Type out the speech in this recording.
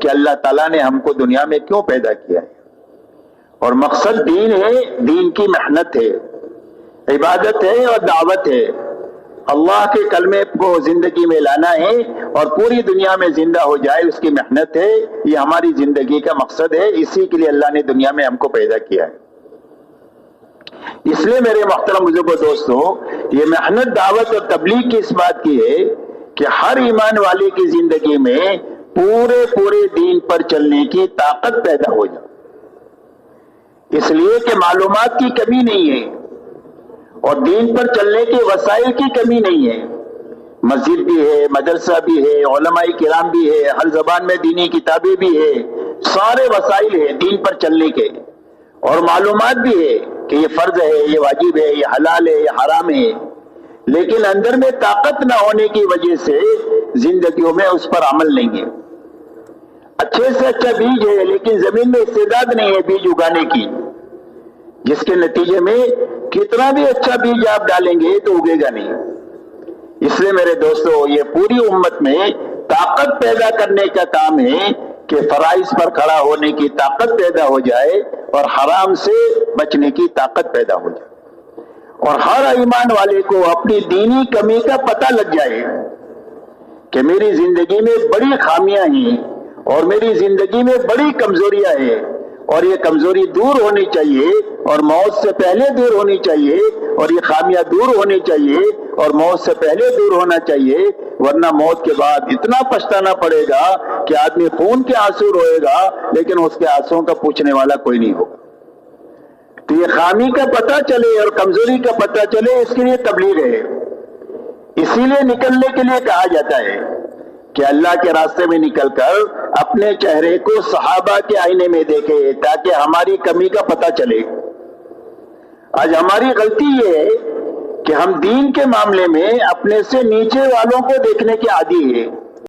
کہ اللہ تعالیٰ نے ہم کو دنیا میں کیوں پیدا کیا ہے، اور مقصد دین ہے، دین کی محنت ہے، عبادت ہے اور دعوت ہے، اللہ کے کلمے کو زندگی میں لانا ہے اور پوری دنیا میں زندہ ہو جائے، اس کی محنت ہے، یہ ہماری زندگی کا مقصد ہے، اسی کے لیے اللہ نے دنیا میں ہم کو پیدا کیا ہے۔ اس لیے میرے محترم بزرگوں دوستوں، یہ محنت دعوت اور تبلیغ کی اس بات کی ہے کہ ہر ایمان والے کی زندگی میں پورے دین پر چلنے کی طاقت پیدا ہو جائے، اس لیے کہ معلومات کی کمی نہیں ہے اور دین پر چلنے کے وسائل کی کمی نہیں ہے، مسجد بھی ہے، مدرسہ بھی ہے، علماء کرام بھی ہے، ہر زبان میں دینی کتابیں بھی ہے، سارے وسائل ہیں دین پر چلنے کے، اور معلومات بھی ہے کہ یہ فرض ہے، یہ واجب ہے، یہ حلال ہے، یہ حرام ہے، لیکن اندر میں طاقت نہ ہونے کی وجہ سے زندگیوں میں اس پر عمل نہیں ہے۔ اچھے سے اچھا بیج ہے لیکن زمین میں استعداد نہیں ہے بیج اگانے کی، جس کے نتیجے میں کتنا بھی اچھا بیج آپ ڈالیں گے تو اگے گا نہیں۔ اس لیے میرے دوستو، یہ پوری امت میں طاقت پیدا کرنے کا کام ہے کہ فرائض پر کھڑا ہونے کی طاقت پیدا ہو جائے اور حرام سے بچنے کی طاقت پیدا ہو جائے، اور ہر ایمان والے کو اپنی دینی کمی کا پتہ لگ جائے کہ میری زندگی میں بڑی خامیاں ہیں اور میری زندگی میں بڑی کمزوریاں ہیں، اور یہ کمزوری دور ہونی چاہیے اور موت سے پہلے دور ہونی چاہیے، اور یہ خامیاں دور ہونی چاہیے اور موت سے پہلے دور ہونا چاہیے، ورنہ موت کے بعد اتنا پچھتانا پڑے گا کہ آدمی خون کے آنسو روئے گا لیکن اس کے آنسوؤں کا پوچھنے والا کوئی نہیں ہوگا۔ تو یہ خامی کا پتہ چلے اور کمزوری کا پتہ چلے، اس کے لیے تبلیغ ہے، اسی لیے نکلنے کے لیے کہا جاتا ہے کہ اللہ کے راستے میں نکل کر اپنے چہرے کو صحابہ کے آئینے میں دیکھے تاکہ ہماری کمی کا پتہ چلے۔ آج ہماری غلطی یہ ہے کہ ہم دین کے معاملے میں اپنے سے نیچے والوں کو دیکھنے کے عادی ہیں،